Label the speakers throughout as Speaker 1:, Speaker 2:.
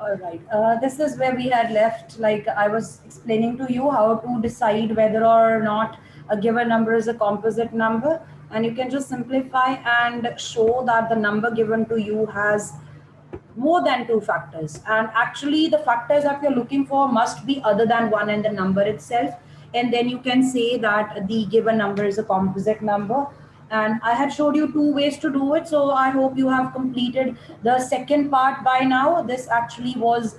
Speaker 1: All right. This is where we had left. Like I was explaining to you how to decide whether or not a given number is a composite number. And you can just simplify and show that the number given to you has more than two factors. And actually, the factors that you're looking for must be other than one and the number itself. And then you can say that the given number is a composite number. And I had showed you two ways to do it. So I hope you have completed the second part by now. This actually was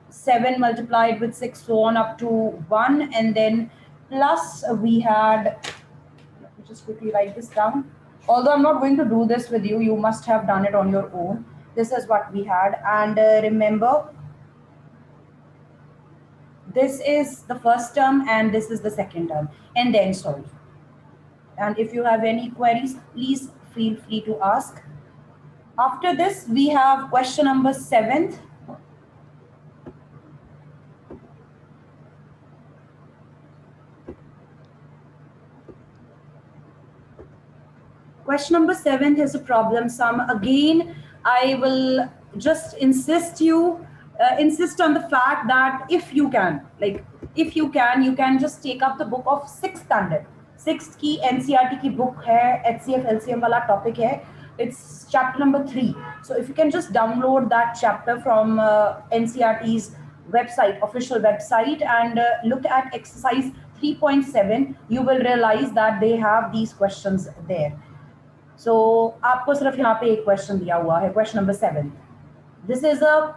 Speaker 1: 7 multiplied with 6, so on up to 1. And then plus we had, let me just quickly write this down. Although I'm not going to do this with you, you must have done it on your own. This is what we had. And remember, this is the first term and this is the second term. And then solve. And if you have any queries, please feel free to ask. After this, we have question number 7. Question number 7 is a problem sum. Again, I will just insist on the fact that if you can, you can just take up the book of 6th standard. 6th की NCERT की book है, HCF LCM वाला topic है. It's chapter number 3. So if you can just download that chapter from NCERT's website, official website, and look at exercise 3.7, you will realize that they have these questions there. So आपको सिर्फ यहाँ पे एक question दिया हुआ है, question number 7. This is a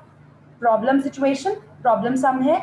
Speaker 1: problem situation, problem sum है.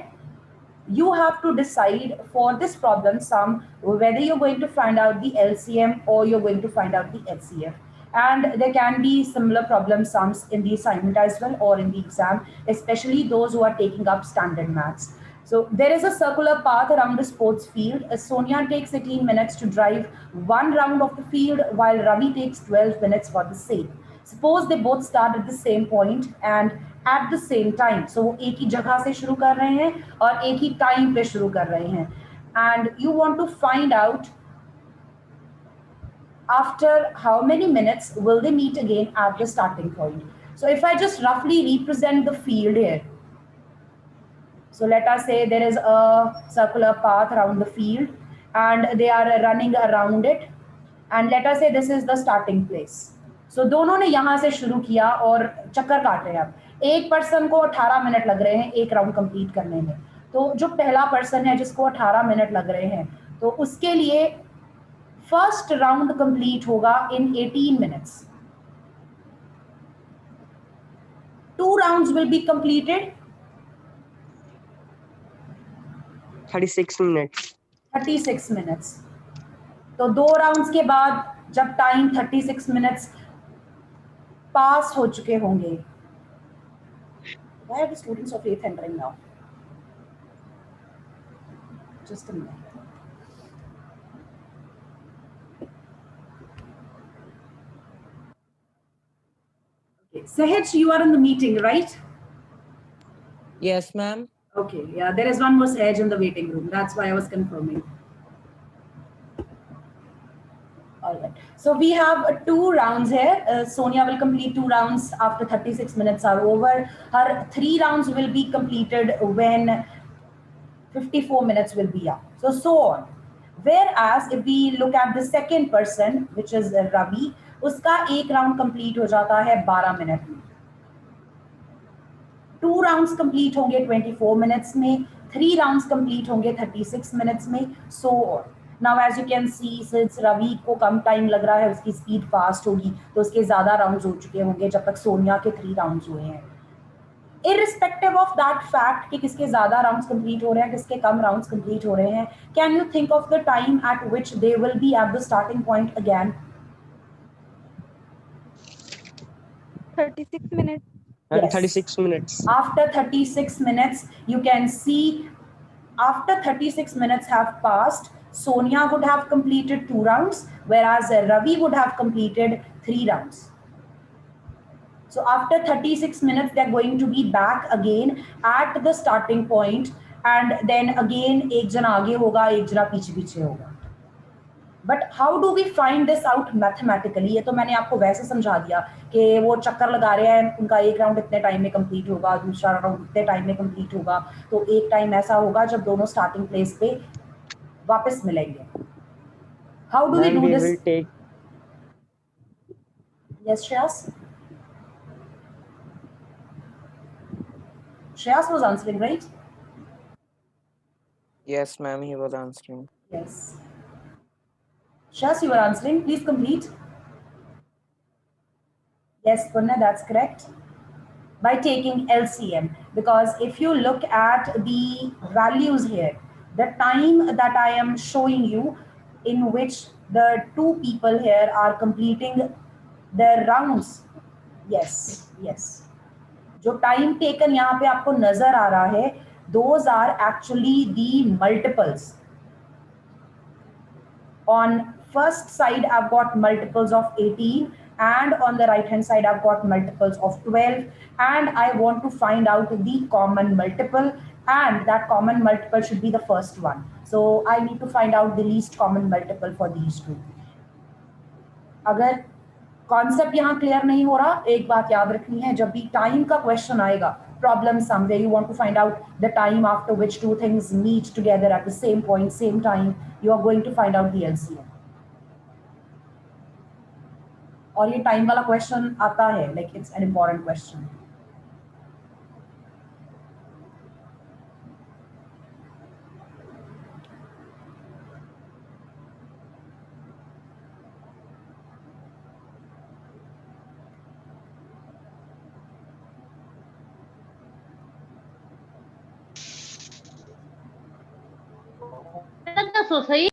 Speaker 1: You have to decide for this problem sum whether you're going to find out the LCM or you're going to find out the HCF. And there can be similar problem sums in the assignment as well or in the exam, especially those who are taking up standard maths. So there is a circular path around the sports field. Sonia takes 18 minutes to drive one round of the field while Ravi takes 12 minutes for the same. Suppose they both start at the same point and at the same time. So वो एक ही जगह से शुरू कर रहे हैं और एक ही टाइम पे शुरू कर रहे हैं. And you want to find out after how many minutes will they meet again at the starting point. So if I just roughly represent the field here. So let us say there is a circular path around the field and they are running around it. And let us say this is the starting place. So दोनों ने यहाँ से शुरू किया और चक्कर काट रहे हैं. अब एक पर्सन को 18 मिनट लग रहे हैं एक राउंड कंप्लीट करने में. तो जो पहला पर्सन है जिसको 18 मिनट लग रहे हैं तो उसके लिए फर्स्ट राउंड कंप्लीट होगा इन 18 minutes. 2 rounds will be completed
Speaker 2: 36 minutes.
Speaker 1: 36 minutes. तो 2 राउंड्स के बाद जब टाइम 36 मिनट्स पास हो चुके होंगे. Why are the students of 8th entering now? Just a minute. Okay. Sahaj, you are in the meeting, right?
Speaker 3: Yes, ma'am.
Speaker 1: Okay, yeah, there is one more Sahaj in the waiting room. That's why I was confirming. All right. So we have 2 rounds here. Sonia will complete 2 rounds after 36 minutes are over. Her 3 rounds will be completed when 54 minutes will be up. So on. Whereas if we look at the second person, which is Ravi, उसका एक round complete हो जाता है 12 minute में. 2 rounds complete होंगे 24 minutes में, 3 rounds complete होंगे 36 minutes में, so on. Now as you can see, since Ravi को कम टाइम लग रहा है, उसकी स्पीड फास्ट होगी, तो उसके ज्यादा राउंड्स हो चुके होंगे जब तक सोनिया के 3 राउंड्स हुए हैं. Irrespective of that fact कि किसके ज्यादा राउंड्स कंप्लीट हो रहे हैं, किसके कम राउंड्स कंप्लीट हो रहे हैं, can you think of the time at which they will be at the starting point again?
Speaker 4: 36 minutes.
Speaker 1: Yes.
Speaker 2: 36 minutes.
Speaker 1: After 36 minutes, you can see after 36 minutes have passed, Sonia would have completed 2 rounds, whereas Ravi would have completed 3 rounds. So after 36 minutes, they're going to be back again at the starting point, and then again एक जना आगे होगा, एक जना पीछे पीछे होगा. But how do we find this out mathematically? ये तो मैंने आपको वैसे समझा दिया कि वो चक्कर लगा रहे हैं, उनका एक राउंड इतने टाइम में कंप्लीट होगा, दूसरा राउंड इतने टाइम में कंप्लीट होगा, तो एक टाइम ऐसा होगा जब दोनों स्टार्टिंग प्लेस पे वापस मिलेंगे. How do we
Speaker 2: Ma'am,
Speaker 1: do
Speaker 2: we
Speaker 1: this?
Speaker 2: will take.
Speaker 1: Yes, Shreyas? Shreyas was answering, right?
Speaker 3: Yes, ma'am, he was answering.
Speaker 1: Yes. Shreyas, you were answering. Please complete. Yes, Punna, that's correct. By taking LCM, because if you look at the values here, the time that I am showing you in which the two people here are completing their rounds, yes, yes, जो time taken यहाँ पे आपको नजर आ रहा है, those are actually the multiples. On first side I've got multiples of 18, and on the right hand side I've got multiples of 12, and I want to find out the common multiple, and that common multiple should be the first one. So I need to find out the least common multiple for these two. अगर concept यहाँ clear नहीं हो रहा, एक बात याद रखनी है, जब भी टाइम का क्वेश्चन आएगा, problem somewhere you want to find out the time after which two things meet together at the same point, same time, you are going to find out the LCM. और ये time वाला question आता है, like it's an important question.
Speaker 4: सही.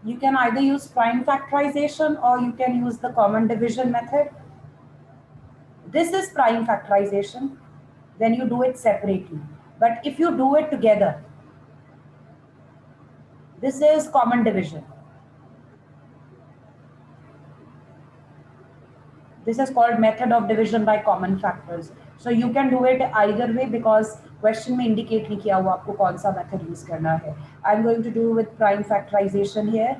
Speaker 1: You can either use prime factorization or you can use the common division method. This is prime factorization when you do it separately. But if you do it together, this is common division. This is called method of division by common factors. So you can do it either way because question में indicate नहीं किया हुआ आपको कौन सा method use करना है. I'm going to do with prime factorization here.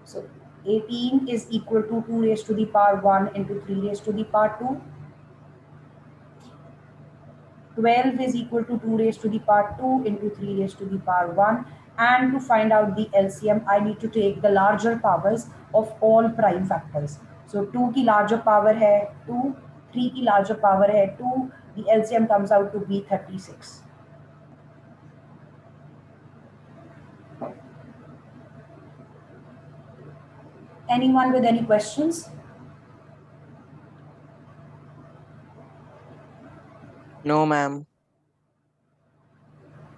Speaker 1: So 18 is equal to 2 raised to the power 1 into 3 raised to the power 2. 12 is equal to 2 raised to the power 2 into 3 raised to the power 1. And to find out the LCM, I need to take the larger powers of all prime factors. So 2 की larger power है 2, 3 की larger power है 2. The LCM comes out to be 36. Anyone with any questions?
Speaker 3: No, ma'am.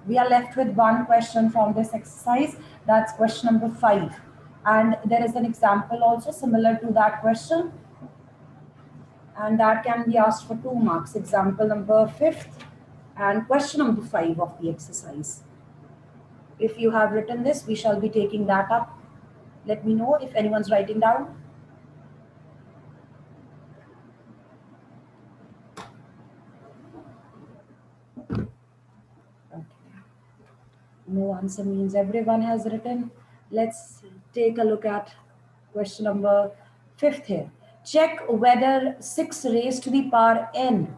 Speaker 1: We are left with one question from this exercise. That's question number 5. And there is an example also similar to that question. And that can be asked for 2 marks. Example number 5th and question number 5 of the exercise. If you have written this, we shall be taking that up. Let me know if anyone's writing down. No answer means everyone has written. Let's take a look at question number 5th here. Check whether 6 raised to the power n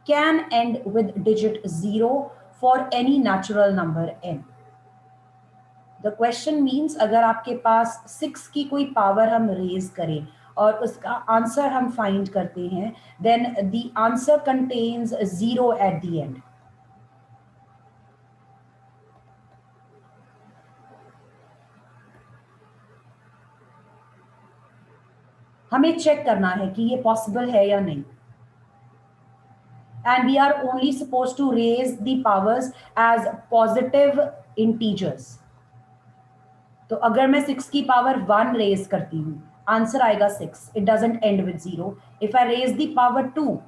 Speaker 1: can end with digit 0 for any natural number n. The question means अगर आपके पास 6 की कोई power हम raise करें और उसका answer हम find करते हैं, then the answer contains 0 at the end. हमें चेक करना है कि ये पॉसिबल है या नहीं. And we are only supposed to raise the powers as positive integers. तो अगर मैं 6 की पावर 1 रेज करती हूँ, आंसर आएगा 6. It doesn't end with 0. If I raise the power 2,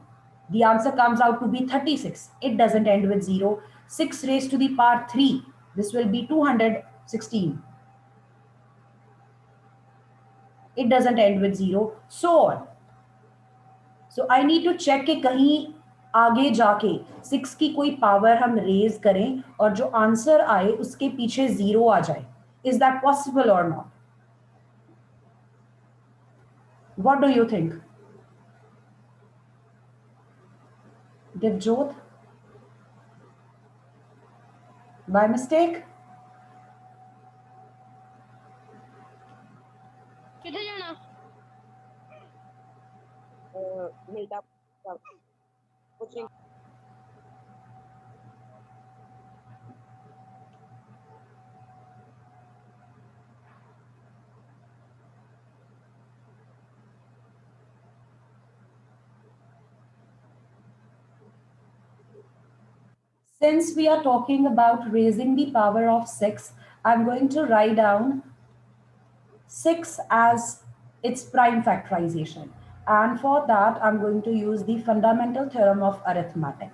Speaker 1: the answer comes out to be 36. It doesn't end with 0. 6 raised to the power 3, this will be 216. It doesn't end with 0. So on. So I need to check कि कहीं आगे जाके 6 की कोई power हम raise करें और जो आंसर आए उसके पीछे 0 आ जाए. Is that possible or not? What do you think? Divjot? By mistake?
Speaker 4: किधर जाना?
Speaker 2: मिलता कुछ नहीं.
Speaker 1: Since we are talking about raising the power of 6, I'm going to write down 6 as its prime factorization. And for that, I'm going to use the fundamental theorem of arithmetic.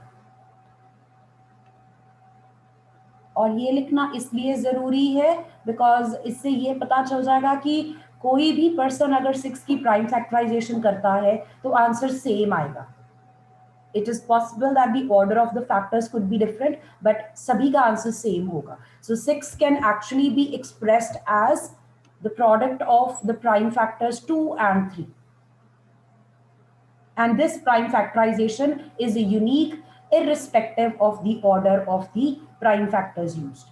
Speaker 1: और ये लिखना इसलिए ज़रूरी है बिकॉज इससे ये पता चल जाएगा कि कोई भी पर्सन अगर 6 की प्राइम फैक्टराइजेशन करता है तो आंसर सेम आएगा. It is possible that the order of the factors could be different, but सभी का आंसर सेम होगा. So 6 can actually be expressed as the product of the prime factors 2 and 3. And this prime factorization is unique irrespective of the order of the prime factors used.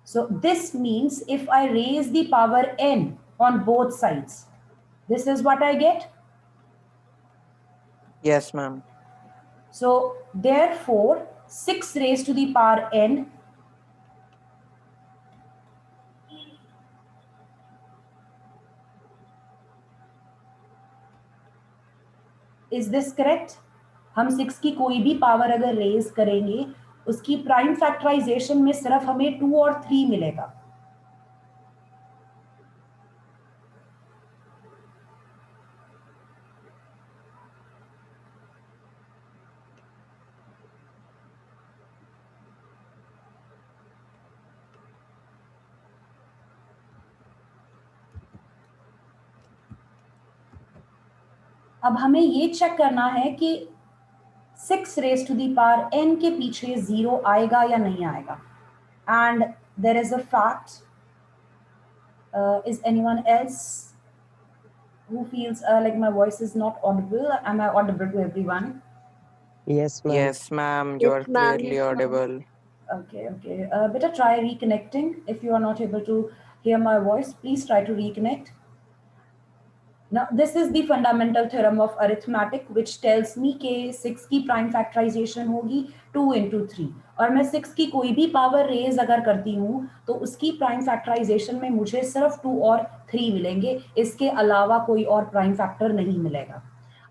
Speaker 1: So this means if I raise the power n on both sides, this is what I get.
Speaker 3: Yes, ma'am.
Speaker 1: So therefore 6 raised to the power n is this correct? हम 6 की कोई भी power अगर raise करेंगे उसकी prime factorisation में सिर्फ हमें 2 और 3 मिलेगा. अब हमें ये चेक करना है कि 6 raised to the power n के पीछे 0 आएगा या नहीं आएगा. And there is a fact. Is anyone else who feels like my voice is not audible? Am I audible to everyone?
Speaker 2: Yes, ma'am.
Speaker 3: Yes, ma'am. You are
Speaker 4: Yes, ma'am.
Speaker 3: clearly
Speaker 4: Yes, ma'am.
Speaker 3: audible.
Speaker 1: Okay. Better try reconnecting. If you are not able to hear my voice, please try to reconnect. Now, this is the fundamental theorem of arithmetic, which tells me कि 6 की prime factorization होगी 2 into 3. और मैं 6 की कोई भी power raise अगर करती हूँ तो उसकी prime factorization में मुझे सिर्फ 2 और 3 मिलेंगे, इसके अलावा कोई और prime factor नहीं मिलेगा.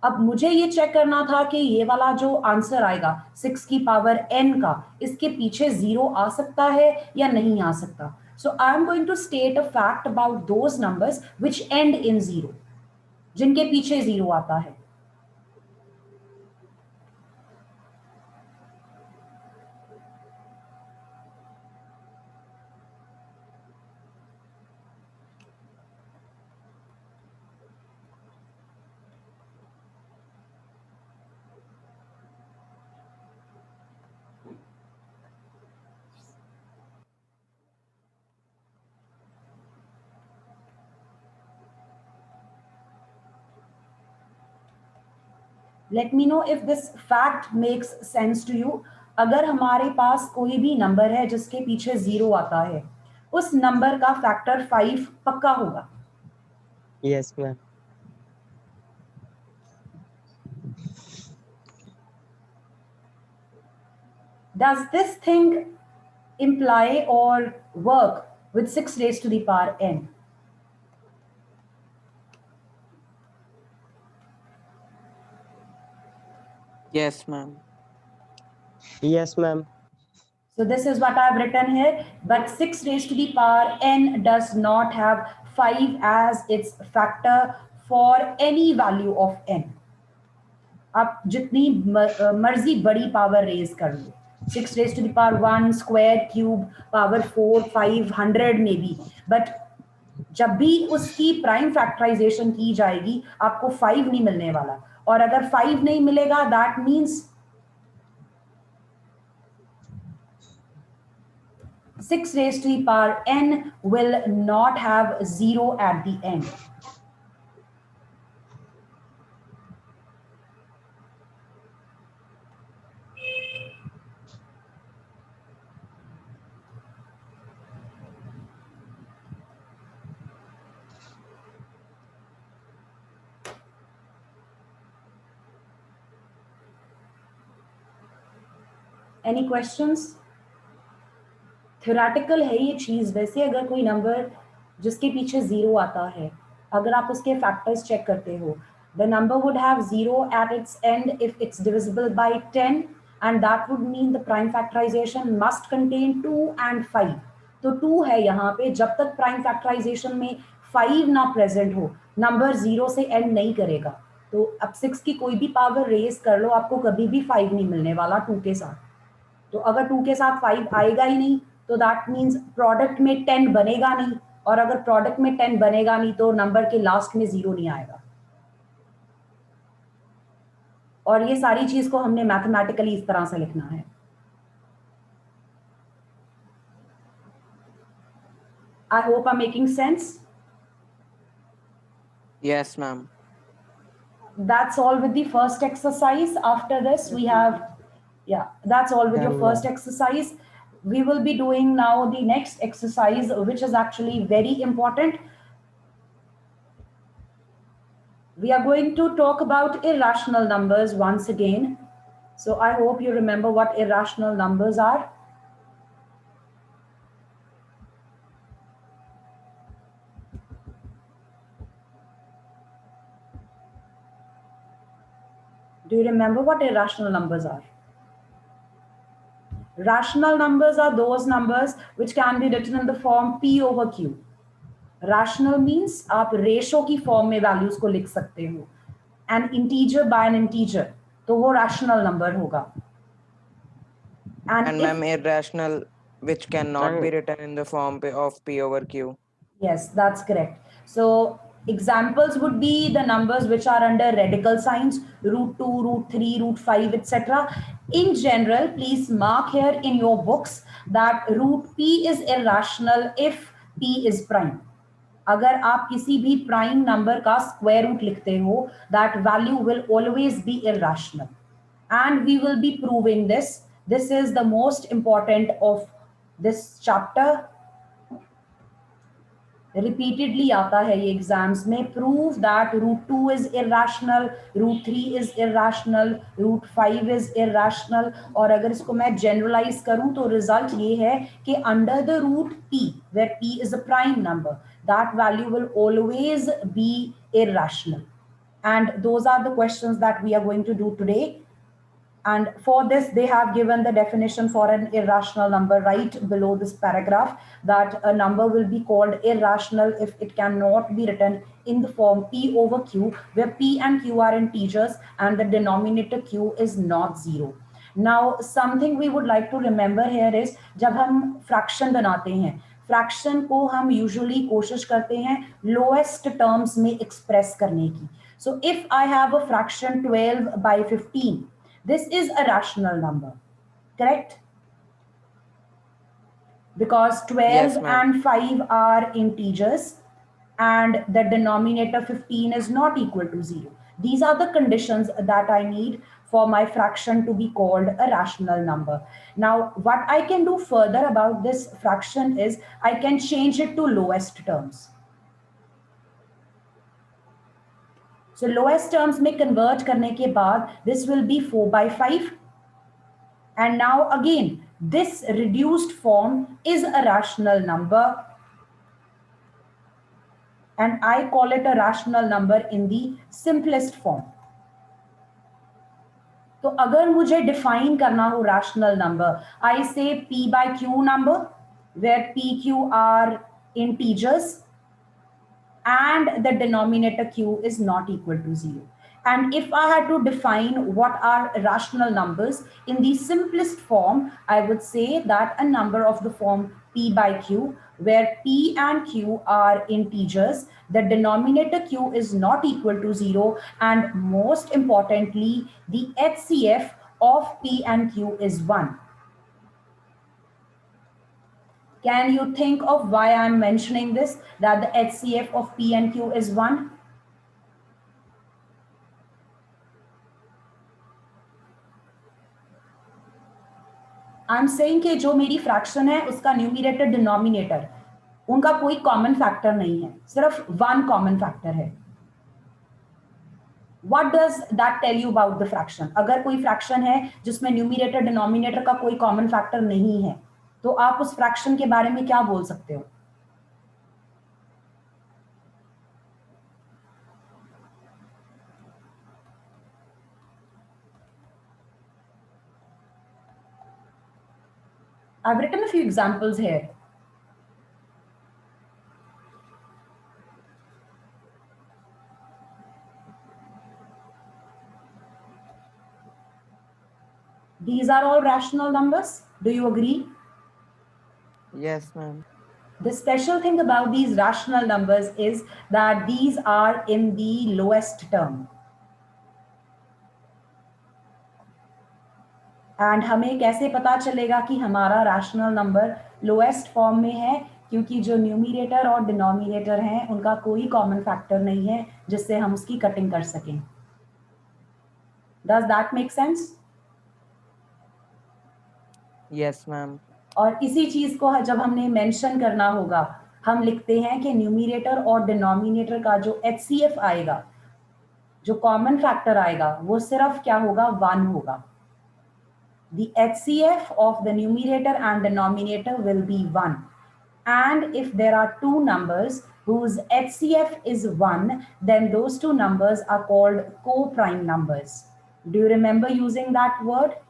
Speaker 1: अब मुझे ये चेक करना था कि ये वाला जो आंसर आएगा 6 की पावर n का, इसके पीछे 0 आ सकता है या नहीं आ सकता. So I am going to state a fact about those numbers which end in 0, जिनके पीछे 0 आता है. Let me know if this fact makes sense to you. अगर हमारे पास कोई भी नंबर है जिसके पीछे 0 आता है, उस नंबर का फैक्टर 5 पक्का होगा.
Speaker 2: Yes, ma'am.
Speaker 1: Does this thing imply or work with 6 raised to the power n?
Speaker 3: Yes, ma'am.
Speaker 2: Yes, ma'am.
Speaker 1: So this is what I've written here. But 6 raised to the power n does not have 5 as its factor for any value of n. आप जितनी मर्जी बड़ी power raise कर लो, 6 raised to the power 1 square cube power 4 500 में भी, but जब भी उसकी प्राइम फैक्टराइजेशन की जाएगी आपको 5 नहीं मिलने वाला. और अगर 5 नहीं मिलेगा that means 6 raised to the power n will not have 0 at the end. Any questions? Theoretical है ये चीज़. वैसे अगर कोई नंबर जिसके पीछे 0 आता है, अगर आप उसके फैक्टर्स चेक करते हो, the number would have 0 at its end if it's divisible by 10, and that would mean the prime factorization must contain 2 and 5. तो 2 है यहाँ पे. जब तक प्राइम फैक्टराइजेशन में 5 ना प्रेजेंट हो, नंबर 0 से एंड नहीं करेगा. तो अब 6 की कोई भी पावर रेज कर लो, आपको कभी भी 5 नहीं मिलने वाला 2 के साथ. तो अगर 2 के साथ 5 आएगा ही नहीं तो दैट मीन्स प्रोडक्ट में 10 बनेगा नहीं, और अगर प्रोडक्ट में 10 बनेगा नहीं तो नंबर के लास्ट में 0 नहीं आएगा. और ये सारी चीज को हमने मैथमेटिकली इस तरह से लिखना है. I hope I am making sense.
Speaker 3: Yes, ma'am.
Speaker 1: That's all with the first exercise. After this we have, yeah, that's all with your
Speaker 2: Yeah,
Speaker 1: first exercise. We will be doing now the next exercise, which is actually very important. We are going to talk about irrational numbers once again. So I hope you remember what irrational numbers are. Do you remember what irrational numbers are? Rational numbers are those numbers which can be written in the form P over Q. Rational means आप ratio की form में values को लिख सकते हो. An integer by an integer, तो वो rational number होगा.
Speaker 3: And
Speaker 1: if,
Speaker 3: ma'am, irrational, which cannot be
Speaker 2: Ma'am.
Speaker 3: written in the form of P over Q.
Speaker 1: yes, that's correct. So examples would be the numbers which are under radical signs, root 2, root 3, root 5, etc. In general, please mark here in your books that root P is irrational if P is prime. अगर आप किसी भी prime number का square root लिखते हो, that value will always be irrational, and we will be proving this. This is the most important of this chapter. Repeatedly आता है ये एग्जाम्स में. Prove that root 2 is irrational, root 3 is irrational, root 5 is irrational. और अगर इसको मैं generalise करूं तो रिजल्ट ये है कि under the root p, where p is a prime number, that value will always be irrational. And those are the questions that we are going to do today. And for this, they have given the definition for an irrational number right below this paragraph, that a number will be called irrational if it cannot be written in the form P over Q, where P and Q are integers and the denominator Q is not 0. Now, something we would like to remember here is, जब हम fraction बनाते हैं, fraction को हम usually कोशिश करते हैं lowest terms में express करने की. So if I have a fraction 12 by 15, this is a rational number, correct? Because 12
Speaker 3: Yes, ma'am.
Speaker 1: and 5 are integers and the denominator 15 is not equal to 0. These are the conditions that I need for my fraction to be called a rational number. Now, what I can do further about this fraction is I can change it to lowest terms. So lowest terms में convert करने के बाद this will be 4/5. And now again, this reduced form is a rational number. And I call it a rational number in the simplest form. तो अगर मुझे define करना हो rational number, I say p/q number, where pq are integers and the denominator q is not equal to 0. And if I had to define what are rational numbers in the simplest form, I would say that a number of the form p/q, where p and q are integers, the denominator q is not equal to 0, and most importantly, the HCF of p and q is 1. Can you think of why I'm mentioning this, that the HCF of P and Q is 1? I'm saying कि जो मेरी fraction है उसका numerator denominator उनका कोई common factor नहीं है, सिर्फ वन कॉमन फैक्टर है. What does that tell you about the fraction? अगर कोई फ्रैक्शन है जिसमें न्यूमरेटर डिनोमिनेटर का कोई कॉमन फैक्टर नहीं है, तो आप उस फ्रैक्शन के बारे में क्या बोल सकते हो? I've written a few examples here. These are all rational numbers. Do you agree?
Speaker 3: Yes, ma'am.
Speaker 1: The special thing about these rational numbers is that these are in the lowest term. And हमें कैसे पता चलेगा कि हमारा rational number lowest form में है, क्योंकि जो numerator और denominator हैं उनका कोई common factor नहीं है जिससे हम उसकी cutting कर सकें. Does that make sense?
Speaker 3: Yes, ma'am.
Speaker 1: और इसी चीज को जब हमने मेंशन करना होगा, हम लिखते हैं कि न्यूमरेटर और डिनोमिनेटर का जो HCF आएगा, जो कॉमन फैक्टर आएगा, वो सिर्फ क्या होगा? 1 होगा. The HCF of the numerator and denominator will be 1. And if there are two numbers whose HCF is 1, then those two numbers are called co-prime numbers. Do you remember using that word?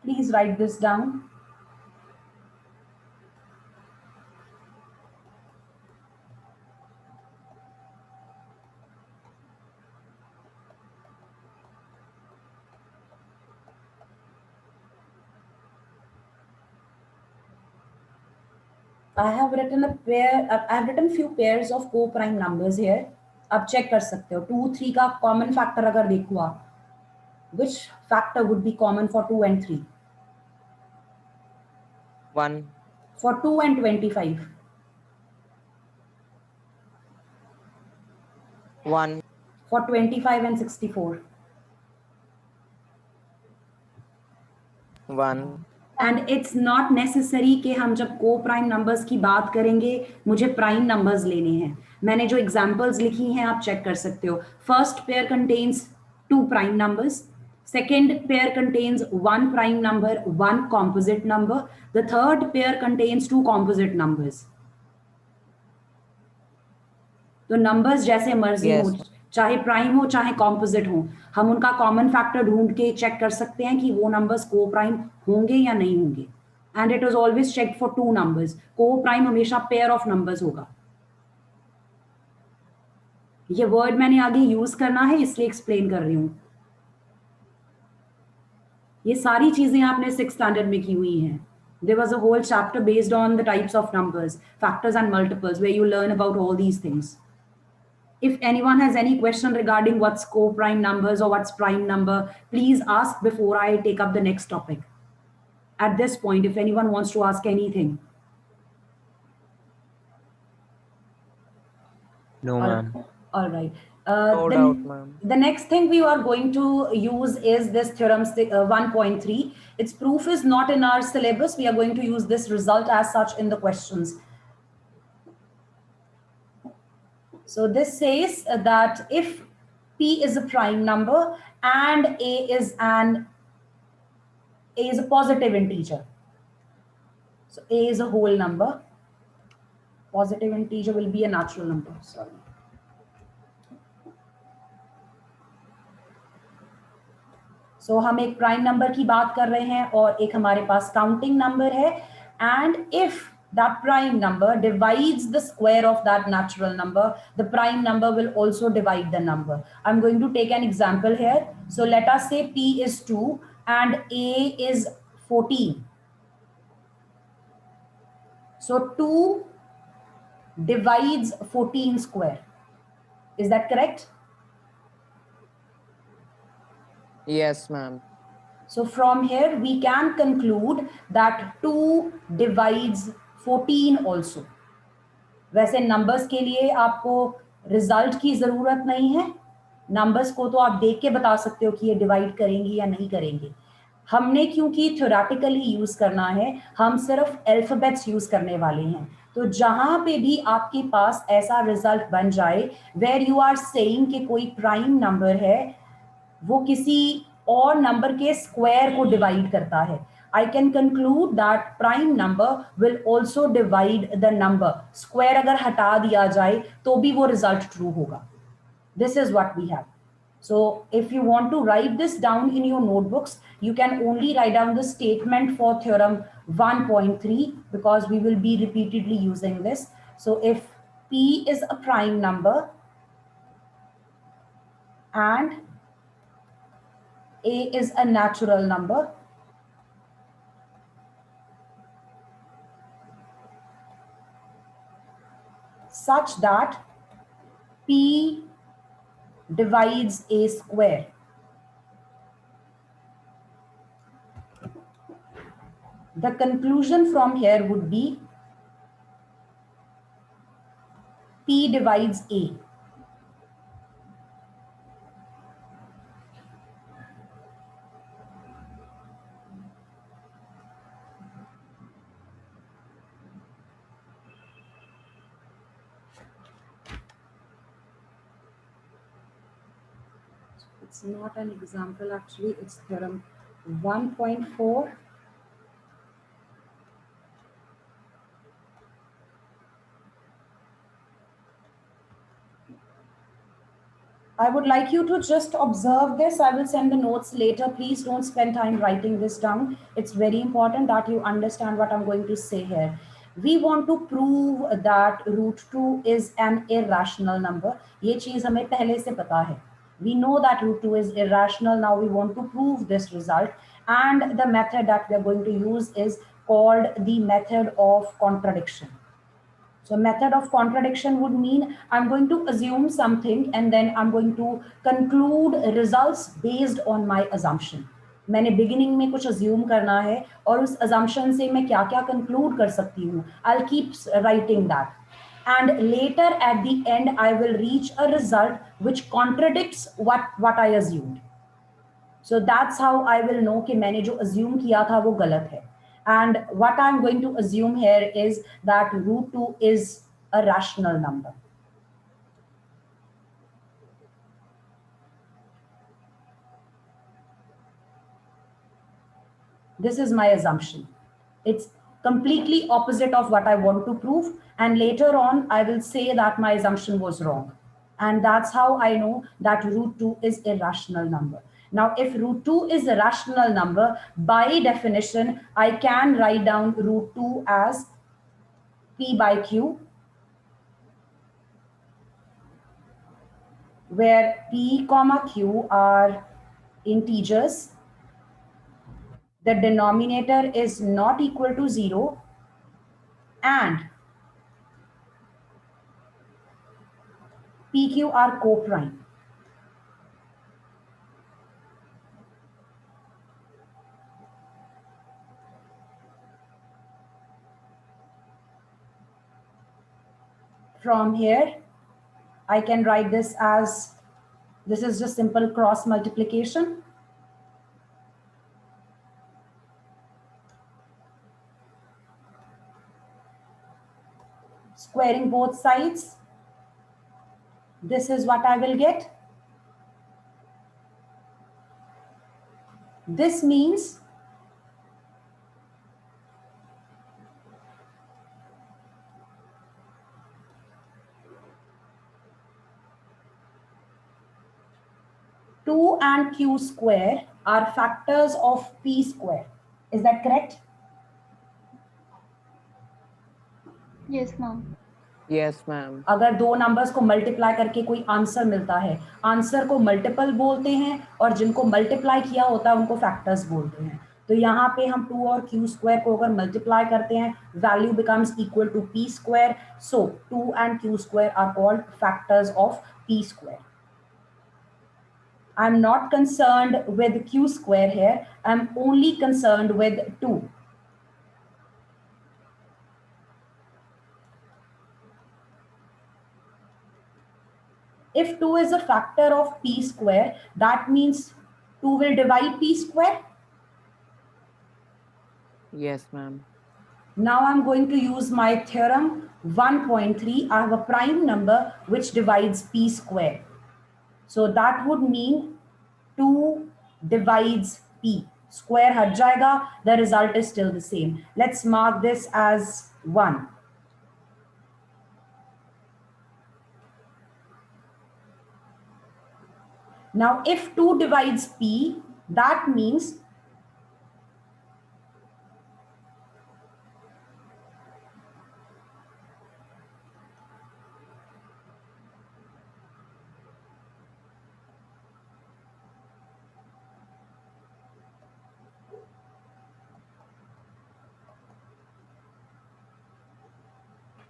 Speaker 1: Please write this down. I have written a pair. I've written few pairs of co-prime numbers here. आप check कर सकते हो. 2, 3 का common factor अगर देखो आप, which factor would be common for 2 and 3?
Speaker 3: 1.
Speaker 1: For 2 and 25.
Speaker 3: 1.
Speaker 1: For 25 and 64.
Speaker 3: 1.
Speaker 1: And it's not necessary कि हम जब को प्राइम नंबर्स की बात करेंगे मुझे प्राइम नंबर्स लेने हैं. मैंने जो एग्जांपल्स लिखी हैं आप चेक कर सकते हो. First pair contains 2 prime numbers. Second pair contains 1 prime number, 1 composite number. The third pair contains 2 composite numbers. तो numbers जैसे मर्जी
Speaker 3: Yes.
Speaker 1: हो, चाहे प्राइम हो चाहे कॉम्पोजिट हो, हम उनका कॉमन फैक्टर ढूंढ के चेक कर सकते हैं कि वो नंबर्स को प्राइम होंगे या नहीं होंगे. And it was always check for two numbers. को प्राइम हमेशा पेयर ऑफ नंबर्स होगा. ये वर्ड मैंने आगे यूज करना है इसलिए एक्सप्लेन कर रही हूं. ये सारी चीजें आपने 6th स्टैंडर्ड में की हुई हैं. There was a whole chapter based on the types of numbers, factors and multiples, where you learn about all these things. If anyone has any question regarding what's co-prime numbers or what's prime number, please ask before I take up the next topic. At this point, if anyone wants to ask anything.
Speaker 2: No, ma'am.
Speaker 1: All right.
Speaker 3: No doubt, ma'am.
Speaker 1: The next thing we are going to use is this theorem 1.3. Its proof is not in our syllabus. We are going to use this result as such in the questions. So this says that if P is a prime number and A is a positive integer. So A is a whole number. Positive integer will be a natural number. Sorry. So हम एक prime number की बात कर रहे हैं और एक हमारे पास काउंटिंग नंबर है. And if that prime number divides the square of that natural number, the prime number will also divide the number. I'm going to take an example here. So let us say P is 2 and A is 14. So 2 divides 14 square. Is that correct?
Speaker 3: Yes, ma'am.
Speaker 1: So from here we can conclude that 2 divides 14 also. वैसे numbers के लिए आपको result की जरूरत नहीं है. Numbers को तो आप देख के बता सकते हो कि ये डिवाइड करेंगे या नहीं करेंगे. हमने क्योंकि थ्योरेटिकली यूज करना है, हम सिर्फ अल्फाबेट्स यूज करने वाले हैं. तो जहां पे भी आपके पास ऐसा रिजल्ट बन जाए वेयर यू आर सेइंग कि कोई प्राइम नंबर है, वो किसी और नंबर के स्क्वायर को डिवाइड करता है, I can conclude that prime number will also divide the number. Square अगर हटा दिया जाए तो भी वो result true होगा. This is what we have. So if you want to write this down in your notebooks, you can only write down the statement for theorem 1.3 because we will be repeatedly using this. So if P is a prime number and A is a natural number, such that P divides A square. The conclusion from here would be P divides A. It's not an example actually, it's theorem 1.4. I would like you to just observe this. I will send the notes later. Please don't spend time writing this down. It's very important that you understand what I'm going to say here. We want to prove that root 2 is an irrational number. ये चीज हमें पहले से पता है. We know that root 2 is irrational. Now we want to prove this result. And the method that we are going to use is called the method of contradiction. So method of contradiction would mean I'm going to assume something and then I'm going to conclude results based on my assumption. मैंने beginning में कुछ assume करना है और उस assumption से मैं क्या क्या conclude कर सकती हूँ. I'll keep writing that. And later at the end, I will reach a result which contradicts what I assumed. So that's how I will know कि मैंने जो assume किया था वो गलत है. And what I'm going to assume here is that root 2 is a rational number. This is my assumption. It's completely opposite of what I want to prove. And later on, I will say that my assumption was wrong. And that's how I know that root 2 is a rational number. Now, if root 2 is a rational number, by definition, I can write down root 2 as P by Q, where P comma Q are integers. The denominator is not equal to 0, and PQ are coprime. From here, I can write this as, this is just simple cross multiplication. Squaring both sides, this is what I will get. This means two and Q square are factors of P square. Is that correct?
Speaker 4: Yes, ma'am.
Speaker 3: Yes, ma'am.
Speaker 1: अगर दो numbers को multiply करके कोई answer मिलता है, answer को multiple बोलते हैं, और जिनको मल्टीप्लाई किया होता है उनको फैक्टर्स बोलते हैं. तो यहाँ पे हम 2 और q स्क्वायर को अगर मल्टीप्लाई करते हैं, value becomes equal to p square. So 2 and q square are called factors of p square. I'm not concerned with q square here. I'm only concerned with 2. If 2 is a factor of p square, that means 2 will divide p square.
Speaker 3: Yes, ma'am.
Speaker 1: Now I'm going to use my theorem 1.3. I have a prime number which divides p square. So that would mean 2 divides p. Square hat jayega, the result is still the same. Let's mark this as 1. Now, if 2 divides p, that means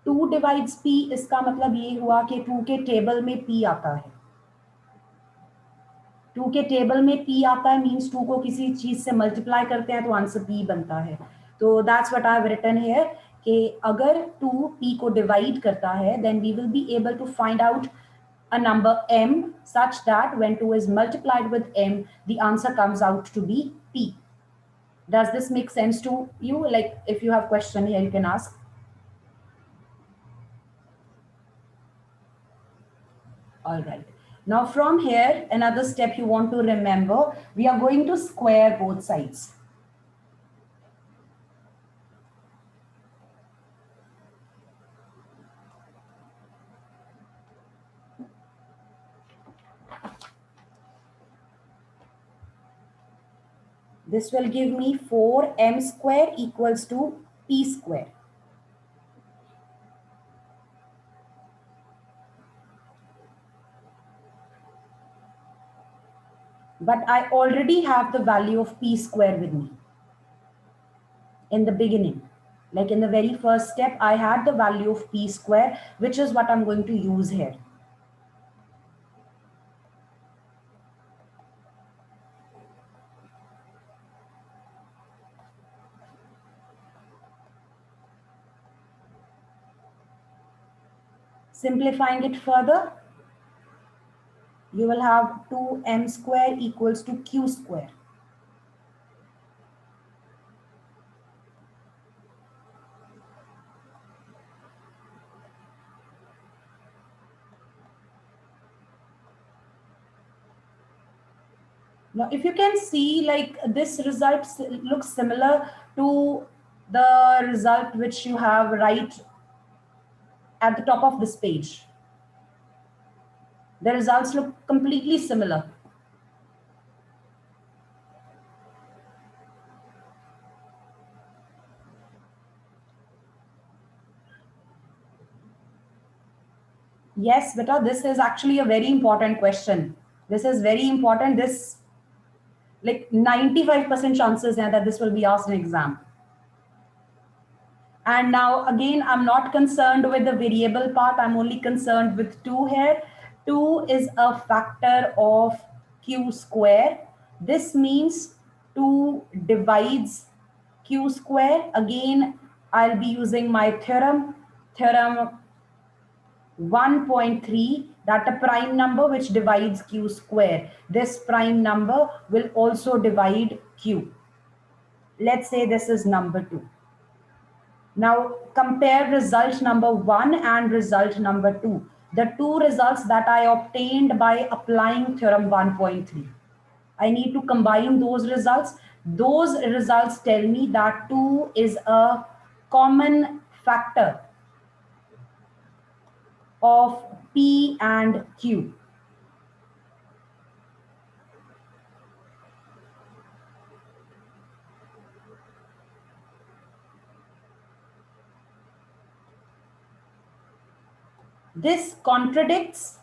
Speaker 1: to divides p, इसका मतलब ये हुआ कि 2 के table में p आता है. 2 के टेबल में p आता है मींस 2 को किसी चीज से मल्टीप्लाई करते हैं तो आंसर p बनता है. तो that's what I have written here कि अगर 2 p को डिवाइड करता है, then we will be able to find out a number m such that when 2 is multiplied with m, the answer comes out to be p. Does this make sense to you? Like, if you have question here, you can ask. All right. Now from here, another step you want to remember, we are going to square both sides. This will give me 4m square equals to p square. But I already have the value of p square with me in the beginning. Like in the very first step, I had the value of p square, which is what I'm going to use here. Simplifying it further, you will have 2m square equals to q square. Now, if you can see, like this result looks similar to the result which you have right at the top of this page. The results look completely similar. Yes, beta, this is actually a very important question. This is very important. This, like 95% chances हैं that this will be asked in exam. And now again, I'm not concerned with the variable part. I'm only concerned with 2 here. 2 is a factor of q square. This means 2 divides q square. Again, I'll be using my theorem. Theorem 1.3, that a prime number which divides q square. This prime number will also divide q. Let's say this is number 2. Now compare result number 1 and result number 2. The two results that I obtained by applying theorem 1.3. I need to combine those results. Those results tell me that 2 is a common factor of P and Q. This contradicts